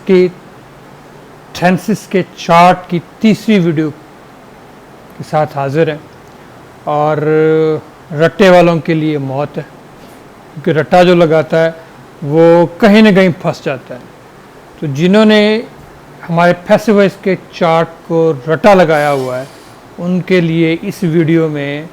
आपके टेंसेस के चार्ट की तीसरी वीडियो के साथ हाजिर है। और रट्टे वालों के लिए मौत है, क्योंकि रट्टा जो लगाता है वो कहीं ना कहीं फंस जाता है। तो जिन्होंने हमारे पैसिव वॉइस के चार्ट को रट्टा लगाया हुआ है उनके लिए इस वीडियो में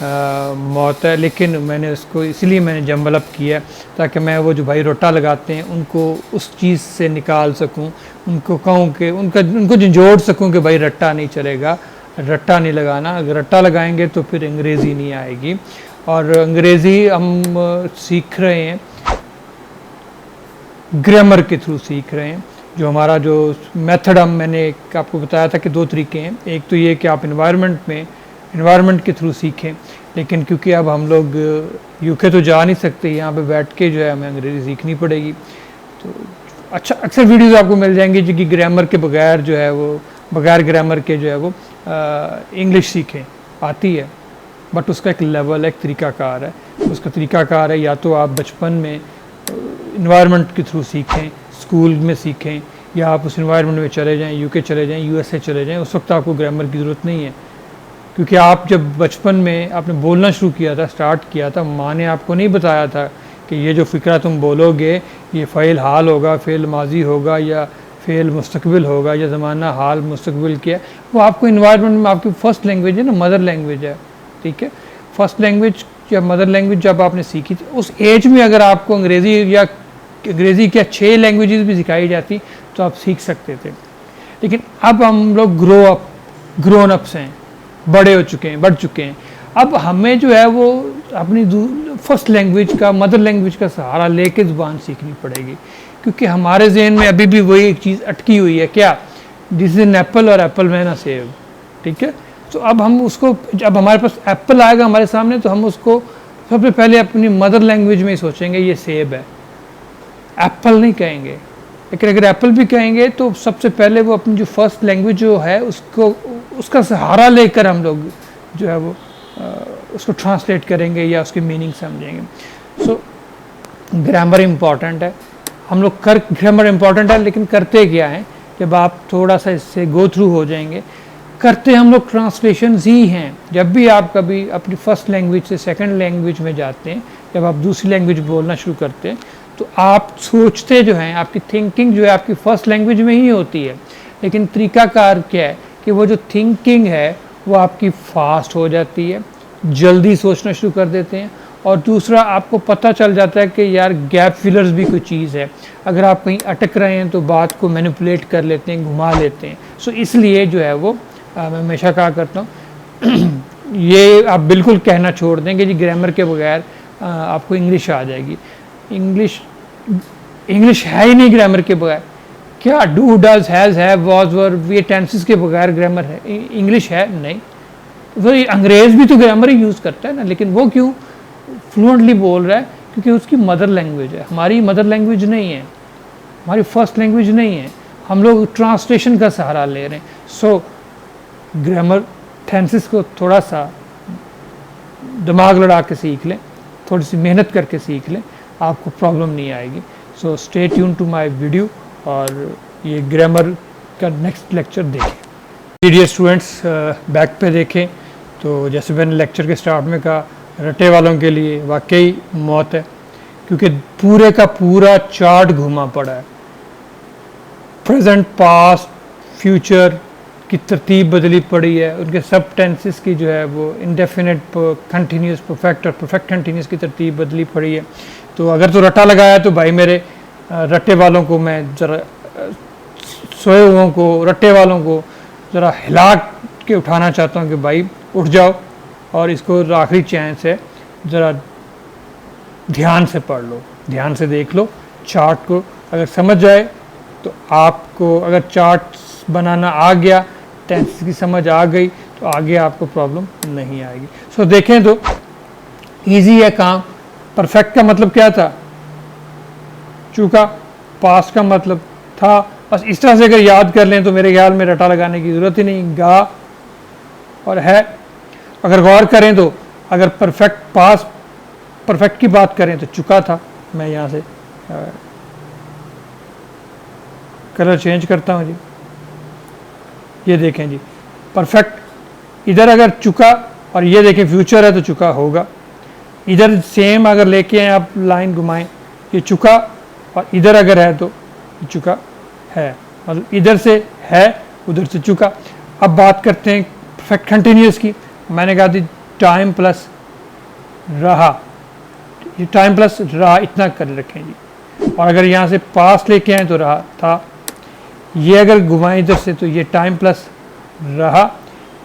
मौत है। लेकिन मैंने उसको इसलिए मैंने जंबल अप किया ताकि मैं वो जो भाई रट्टा लगाते हैं उनको उस चीज़ से निकाल सकूं, उनको कहूं कि उनको जोड़ सकूं कि भाई रट्टा नहीं चलेगा, रट्टा नहीं लगाना। अगर रट्टा लगाएंगे तो फिर अंग्रेज़ी नहीं आएगी। और अंग्रेज़ी हम सीख रहे हैं, ग्रामर के थ्रू सीख रहे हैं। जो हमारा जो मेथड मैंने आपको बताया था कि दो तरीके हैं। एक तो ये कि आप इन्वायरमेंट के थ्रू सीखें, लेकिन क्योंकि अब हम लोग यूके तो जा नहीं सकते, यहाँ पे बैठ के जो है हमें अंग्रेज़ी सीखनी पड़ेगी। तो अच्छा अक्सर वीडियोज़ आपको मिल जाएंगी जो कि ग्रामर के बगैर जो है वो बगैर ग्रामर के जो है वो इंग्लिश सीखें, आती है बट उसका एक लेवल, एक तरीक़ाकार है। उसका तरीक़ाकार है या तो आप बचपन में इन्वायरमेंट के थ्रू सीखें, स्कूल में सीखें, या आप उस इन्वायरमेंट में चले जाएं, यूके चले जाएं, यूएसए चले जाएं, उस वक्त आपको ग्रामर की ज़रूरत नहीं है। क्योंकि आप जब बचपन में आपने बोलना शुरू किया था, स्टार्ट किया था, माँ ने आपको नहीं बताया था कि ये जो फ़िक्रा तुम बोलोगे ये फ़ेल हाल होगा, फ़ेल माजी होगा, या फ़ेल मुस्तकबिल होगा, या ज़माना हाल मुस्तकबिल किया। वो आपको इन्वायरमेंट में आपकी फ़र्स्ट लैंग्वेज है ना, मदर लैंग्वेज है, ठीक है। फर्स्ट लैंग्वेज या मदर लैंग्वेज जब आपने सीखी थी उस एज में अगर आपको अंग्रेज़ी क्या 6 लैंग्वेजेस भी सिखाई जाती तो आप सीख सकते थे। लेकिन अब हम लोग ग्रोन अप्स हैं, बड़े हो चुके हैं, बढ़ चुके हैं। अब हमें जो है वो अपनी फर्स्ट लैंग्वेज का, मदर लैंग्वेज का सहारा लेके ज़ुबान सीखनी पड़ेगी। क्योंकि हमारे जहन में अभी भी वही एक चीज़ अटकी हुई है, क्या, दिस इज़ एन एप्पल और एप्पल में ना सेब, ठीक है। तो अब हम उसको, जब हमारे पास एप्पल आएगा हमारे सामने तो हम उसको सबसे पहले अपनी मदर लैंग्वेज में ही सोचेंगे ये सेब है, एप्पल नहीं कहेंगे। लेकिन अगर एप्पल भी कहेंगे तो सबसे पहले वो अपनी जो फर्स्ट लैंग्वेज जो है उसका सहारा लेकर हम लोग जो है वो उसको ट्रांसलेट करेंगे या उसकी मीनिंग समझेंगे। सो ग्रामर इम्पॉर्टेंट है, हम लोग ग्रामर इम्पॉर्टेंट है, लेकिन करते क्या है, जब आप थोड़ा सा इससे गो थ्रू हो जाएंगे, करते हम लोग ट्रांसलेशन ही हैं। जब भी आप कभी अपनी फर्स्ट लैंग्वेज से सेकंड लैंग्वेज में जाते हैं, जब आप दूसरी लैंग्वेज बोलना शुरू करते हैं, तो आप सोचते जो हैं, आपकी थिंकिंग जो है आपकी फर्स्ट लैंग्वेज में ही होती है। लेकिन तरीक़ाकार क्या है कि वो जो थिंकिंग है वो आपकी फास्ट हो जाती है, जल्दी सोचना शुरू कर देते हैं। और दूसरा, आपको पता चल जाता है कि यार गैप फिलर्स भी कोई चीज़ है, अगर आप कहीं अटक रहे हैं तो बात को मैनिपुलेट कर लेते हैं, घुमा लेते हैं। सो इसलिए जो है वो मैं हमेशा कहा करता हूँ ये आप बिल्कुल कहना छोड़ दें कि जी ग्रामर के बगैर आपको इंग्लिश आ जाएगी। इंग्लिश है ही नहीं ग्रामर के बगैर। क्या do, does, has, have, was, were, ये टेंसेस के बगैर ग्रामर है, इंग्लिश है नहीं। तो अंग्रेज़ भी तो ग्रामर ही यूज़ करता है ना, लेकिन वो क्यों फ्लुएंटली बोल रहा है, क्योंकि उसकी मदर लैंग्वेज है। हमारी मदर लैंग्वेज नहीं है, हमारी फर्स्ट लैंग्वेज नहीं है, हम लोग ट्रांसलेशन का सहारा ले रहे हैं। सो ग्रामर टेंसेस को थोड़ा सा दिमाग लड़ा के सीख लें, थोड़ी सी मेहनत करके सीख लें, आपको प्रॉब्लम नहीं आएगी। So stay tune to my video और ये ग्रामर का नेक्स्ट लेक्चर देखें। डियर स्टूडेंट्स, बैक पे देखें तो जैसे मैंने लेक्चर के स्टार्ट में कहा, रटे वालों के लिए वाकई मौत है, क्योंकि पूरे का पूरा चार्ट घुमा पड़ा है। प्रेजेंट, पास्ट, फ्यूचर की तरतीब बदली पड़ी है, उनके सब टेंसेस की जो है वो इंडेफिनिट, कंटिन्यूस, परफेक्ट और परफेक्ट कंटिन्यूस की तरतीब बदली पड़ी है। तो अगर तो रट्टा लगाया तो भाई मेरे रट्टे वालों को मैं ज़रा, सोए हुओं को, रट्टे वालों को ज़रा हिला के उठाना चाहता हूँ कि भाई उठ जाओ और इसको आखिरी चैन से ज़रा ध्यान से पढ़ लो, ध्यान से देख लो चार्ट को। अगर समझ जाए तो आपको, अगर चार्ट बनाना आ गया, टेंस की समझ आ गई, तो आगे आपको प्रॉब्लम नहीं आएगी। सो देखें तो इजी है काम। परफेक्ट का मतलब क्या था, चूका। पास्ट का मतलब था, बस इस तरह से अगर याद कर लें तो मेरे ख्याल में रटा लगाने की ज़रूरत ही नहीं। गा और है, अगर गौर करें तो अगर परफेक्ट, पास्ट परफेक्ट की बात करें तो चुका था। मैं यहाँ से कलर चेंज करता हूँ जी, ये देखें जी परफेक्ट। इधर अगर चुका और ये देखें फ्यूचर है तो चुका होगा। इधर सेम अगर लेके आए आप लाइन घुमाएं, ये चुका, और इधर अगर है तो ये चुका है, मतलब इधर से है उधर से चुका। अब बात करते हैं परफेक्ट कंटिन्यूस की। मैंने कहा थी टाइम प्लस रहा, ये टाइम प्लस रहा इतना कर रखें जी। और अगर यहाँ से पास लेके आए तो रहा था, ये अगर घुमाएं इधर से तो ये टाइम प्लस रहा,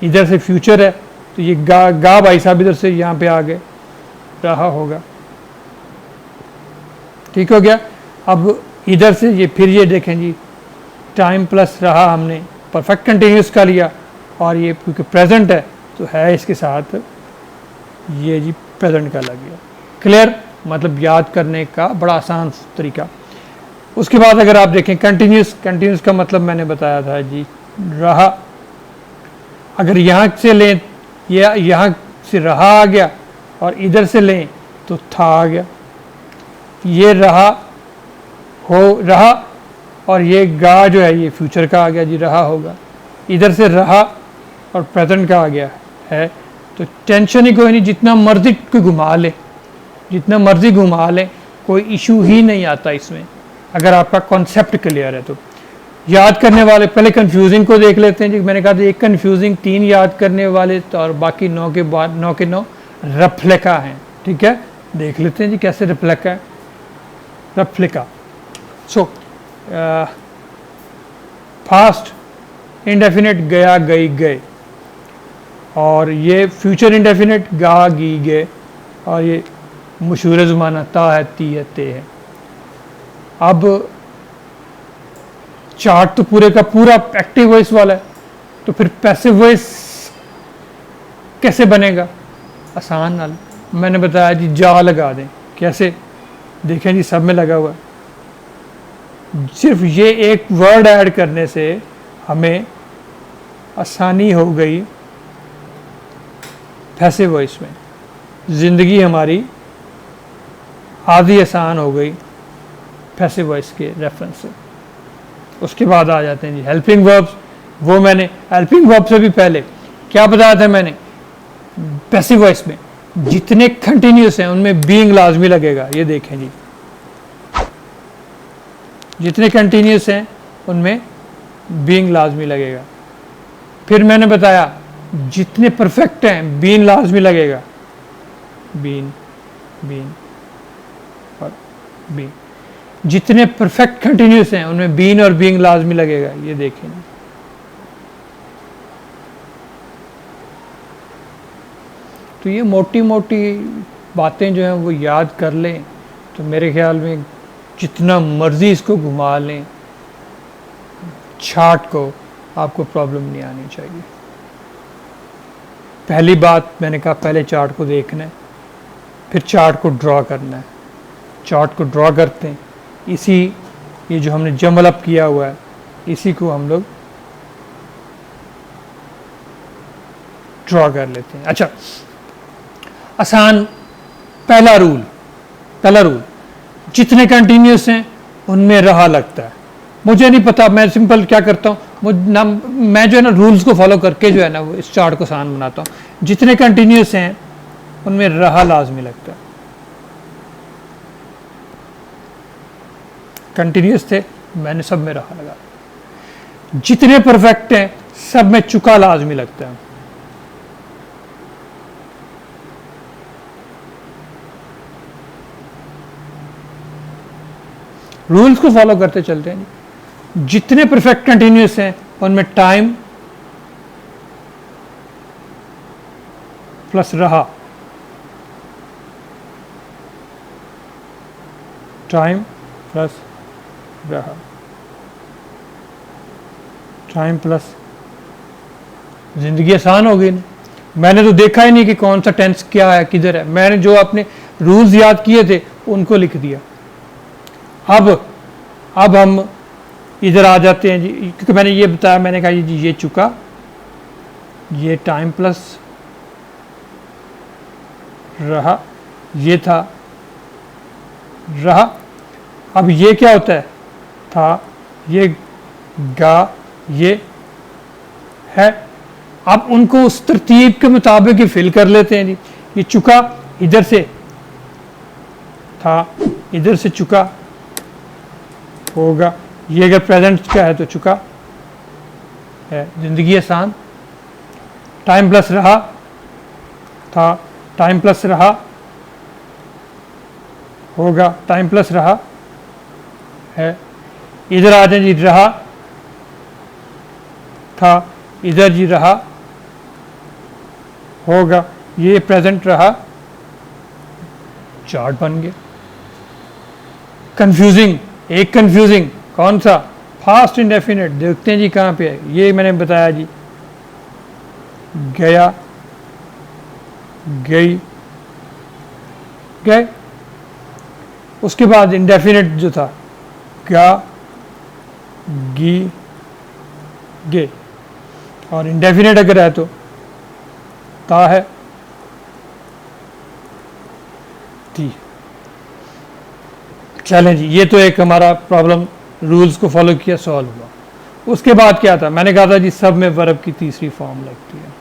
इधर से फ्यूचर है तो ये गा भाई साहब इधर से यहाँ पे आ गए, रहा होगा। ठीक हो गया। अब इधर से ये फिर ये देखें जी टाइम प्लस रहा, हमने परफेक्ट कंटिन्यूस का लिया, और ये क्योंकि प्रेजेंट है तो है इसके साथ ये जी प्रेजेंट का लग गया। क्लियर, मतलब याद करने का बड़ा आसान तरीका। उसके बाद अगर आप देखें कंटिन्यूस, कंटिन्यूस का मतलब मैंने बताया था जी रहा। अगर यहाँ से लें, या यहाँ से रहा आ गया, और इधर से लें तो था आ गया। ये रहा हो रहा, और ये गा जो है ये फ्यूचर का आ गया जी, रहा होगा। इधर से रहा और प्रेजेंट का आ गया है, तो टेंशन ही कोई नहीं, जितना मर्जी को घुमा ले, जितना मर्जी घुमा ले, कोई इशू ही नहीं आता इसमें, अगर आपका कॉन्सेप्ट क्लियर है तो। याद करने वाले पहले कंफ्यूजिंग को देख लेते हैं जी। मैंने कहा था एक कंफ्यूजिंग 3 याद करने वाले तो, और बाकी 9 के बाद 9 के 9 रेप्लिका हैं। ठीक है, देख लेते हैं जी कैसे रेप्लिका है। रेप्लिका सो फास्ट इंडेफिनिट गया गई गए, और ये फ्यूचर इंडेफिनिट गा गी गए, और ये मशहूर ज़माना ता है ती है ते है। अब चार्ट तो पूरे का पूरा एक्टिव वॉइस वाला है, तो फिर पैसिव वॉइस कैसे बनेगा? आसान नाल मैंने बताया जी, जा लगा दें। कैसे? देखें जी सब में लगा हुआ है। सिर्फ ये एक वर्ड ऐड करने से हमें आसानी हो गई पैसिव वॉइस में, ज़िंदगी हमारी आधी आसान हो गई पैसिव वॉइस के रेफरेंस से। उसके बाद आ जाते हैं जी हेल्पिंग वर्ब्स। वो मैंने हेल्पिंग वर्ब से भी पहले क्या बताया था मैंने, पैसिव वॉइस में जितने कंटिन्यूस हैं उनमें बीइंग लाजमी लगेगा। ये देखें जी, जितने कंटिन्यूस हैं उनमें बीइंग लाजमी लगेगा। फिर मैंने बताया जितने परफेक्ट हैं बीइंग लाजमी लगेगा, बीन बीन और बीन। जितने परफेक्ट कंटिन्यूस हैं उनमें बीन और बीइंग लाजमी लगेगा। ये देखें, तो ये मोटी मोटी बातें जो हैं वो याद कर लें तो मेरे ख्याल में जितना मर्जी इसको घुमा लें चार्ट को, आपको प्रॉब्लम नहीं आनी चाहिए। पहली बात मैंने कहा, पहले चार्ट को देखना है, फिर चार्ट को ड्रॉ करना है। चार्ट को ड्रॉ करते हैं, इसी ये जो हमने जम्बल अप किया हुआ है इसी को हम लोग ड्रॉ कर लेते हैं। अच्छा, आसान पहला रूल जितने कंटिन्यूस हैं उनमें रहा लगता है। मुझे नहीं पता, मैं सिंपल क्या करता हूँ, मैं जो है ना रूल्स को फॉलो करके जो है ना वो इस चार्ट को आसान बनाता हूँ। जितने कंटिन्यूस हैं उनमें रहा लाजमी लगता है। कंटिन्यूस थे, मैंने सब में रहा लगा। जितने परफेक्ट हैं सब में चुका लाजमी लगता है। रूल्स को फॉलो करते चलते हैं। जितने परफेक्ट कंटिन्यूस हैं उनमें टाइम प्लस रहा, टाइम प्लस रहा, टाइम प्लस जिंदगी आसान हो गई ना। मैंने तो देखा ही नहीं कि कौन सा टेंस क्या है किधर है, मैंने जो अपने रूल्स याद किए थे उनको लिख दिया। अब हम इधर आ जाते हैं जी, क्योंकि मैंने ये बताया, मैंने कहा जी ये चुका, ये टाइम प्लस रहा, ये था रहा। अब ये क्या होता है, था, ये गा, ये है। अब उनको उस तरतीब के मुताबिक ही फिल कर लेते हैं जी। ये चुका इधर से था, इधर से चुका होगा। ये अगर प्रेजेंट का है तो चुका है। जिंदगी आसान, टाइम प्लस रहा था, टाइम प्लस रहा होगा, टाइम प्लस रहा है। इधर आ जाए जी, रहा था, इधर जी रहा होगा, ये प्रेजेंट रहा, चार्ट बन गया। कंफ्यूजिंग, एक कंफ्यूजिंग कौन सा, फास्ट इंडेफिनिट। देखते हैं जी कहाँ पे है, ये मैंने बताया जी, गया, गई, गए। उसके बाद इंडेफिनिट जो था, गा, गी, गे। और इंडेफिनिट अगर है तो ता है, ती। चलें जी, ये तो एक हमारा प्रॉब्लम रूल्स को फॉलो किया, सॉल्व हुआ। उसके बाद क्या था, मैंने कहा था जी सब में वर्ब की तीसरी फॉर्म लगती है।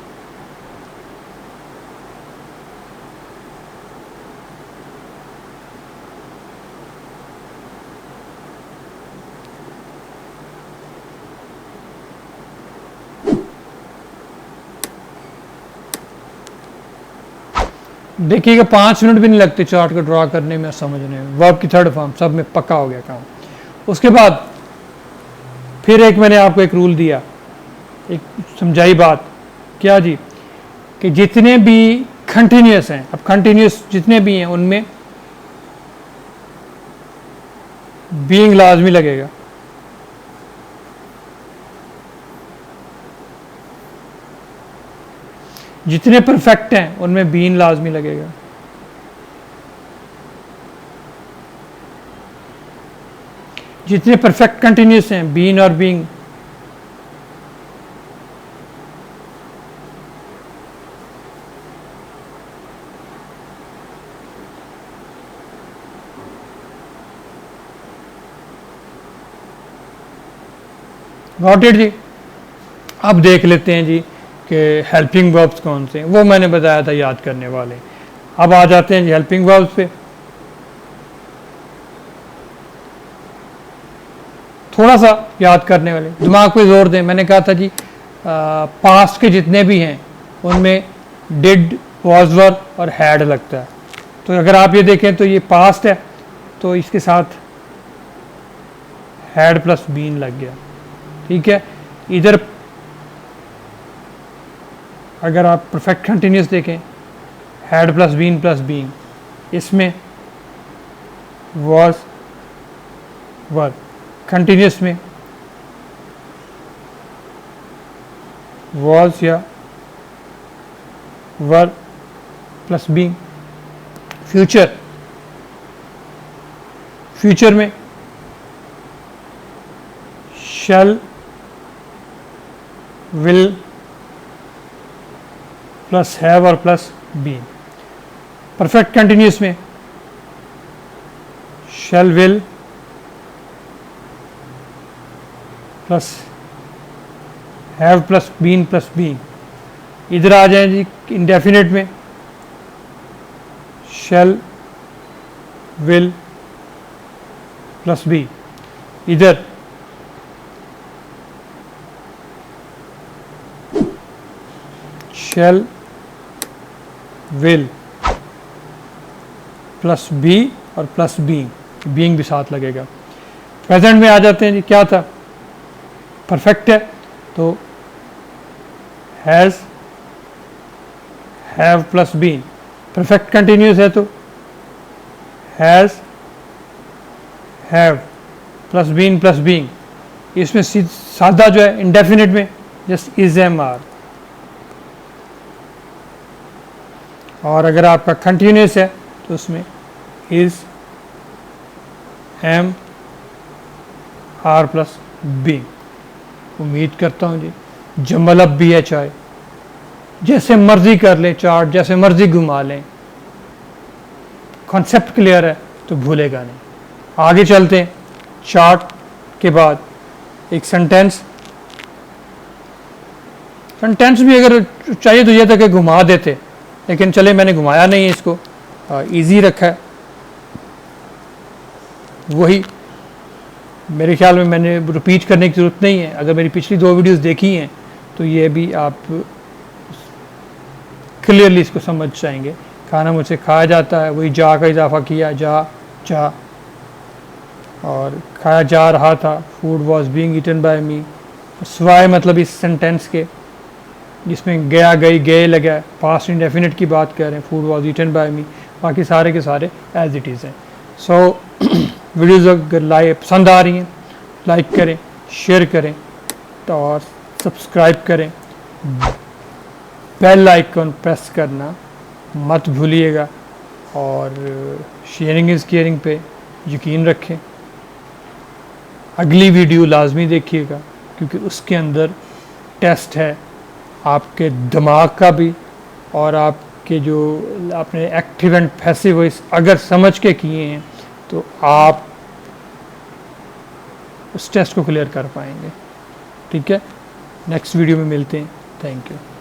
देखिएगा 5 मिनट भी नहीं लगते चार्ट को ड्रा करने में और समझने में। वर्ब की थर्ड फॉर्म सब में पक्का हो गया काम। उसके बाद फिर एक मैंने आपको एक रूल दिया, एक समझाई बात, क्या जी, कि जितने भी कंटिन्यूस हैं, अब कंटिन्यूस जितने भी हैं उनमें बीइंग लाजमी लगेगा। जितने परफेक्ट हैं उनमें बीइंग लाजमी लगेगा। जितने परफेक्ट कंटिन्यूस हैं, बीइंग और बीइंग, गॉट इट जी। अब देख लेते हैं जी कि हेल्पिंग वर्ब्स कौन से हैं, वो मैंने बताया था याद करने वाले। अब आ जाते हैं जी हेल्पिंग वर्ब्स पे। थोड़ा सा याद करने वाले, दिमाग पे जोर दें। मैंने कहा था जी पास्ट के जितने भी हैं उनमें डिड, वाज, वर और हैड लगता है। तो अगर आप ये देखें तो ये पास्ट है तो इसके साथ हैड प्लस बीन लग गया, ठीक है। इधर अगर आप परफेक्ट कंटिन्यूस देखें, हैड प्लस बीन, इसमें वाज, वर। कंटिन्यूस में वाज या वर प्लस बीइंग। फ्यूचर में शैल, विल प्लस हैव और प्लस बीइंग। परफेक्ट कंटिन्यूस में shall, will plus have plus being. इधर आ जाए जी इंडेफिनिट में शैल, विल प्लस बी। इधर शैल, विल प्लस बी और प्लस बीइंग भी साथ लगेगा। प्रेजेंट में आ जाते हैं जी, क्या था, परफेक्ट है तो has, have plus been. Perfect continuous है तो हैज़, हैव प्लस बीइंग। इसमें सादा जो है इंडेफिनिट में जस्ट इज, एम, आर। और अगर आपका कंटिन्यूस है तो उसमें is, am, are plus being. उम्मीद करता हूँ जी जमल अब भी है, चाहे जैसे मर्जी कर लें, चार्ट जैसे मर्जी घुमा लें, कॉन्सेप्ट क्लियर है तो भूलेगा नहीं। आगे चलते हैं चार्ट के बाद एक सेंटेंस भी अगर चाहिए तो ये था कि घुमा देते, लेकिन चले मैंने घुमाया नहीं है इसको, इजी रखा है। वही मेरे ख्याल में मैंने रिपीट करने की ज़रूरत नहीं है। अगर मेरी पिछली 2 वीडियोस देखी हैं तो ये भी आप क्लियरली इसको समझ जाएंगे। खाना मुझसे खाया जाता है, वही जा का इजाफा किया, जा, और खाया जा रहा था, food was being eaten by me, सिवाय मतलब इस सेंटेंस के जिसमें गया गई गए लगा, पास्ट इंडेफिनिट की बात कर रहे हैं, फूड वॉज ईटन बाय मी, बाकी सारे के सारे एज इट इज़ हैं। सो वीडियोज़ अगर पसंद आ रही हैं लाइक करें, शेयर करें और सब्सक्राइब करें, बेल आइकन प्रेस करना मत भूलिएगा, और शेयरिंग इज़ केयरिंग पे यकीन रखें। अगली वीडियो लाजमी देखिएगा क्योंकि उसके अंदर टेस्ट है आपके दिमाग का भी, और आपके जो आपने एक्टिव एंड पैसिव वॉइस अगर समझ के किए हैं तो आप उस टेस्ट को क्लियर कर पाएंगे। ठीक है, नेक्स्ट वीडियो में मिलते हैं। Thank you.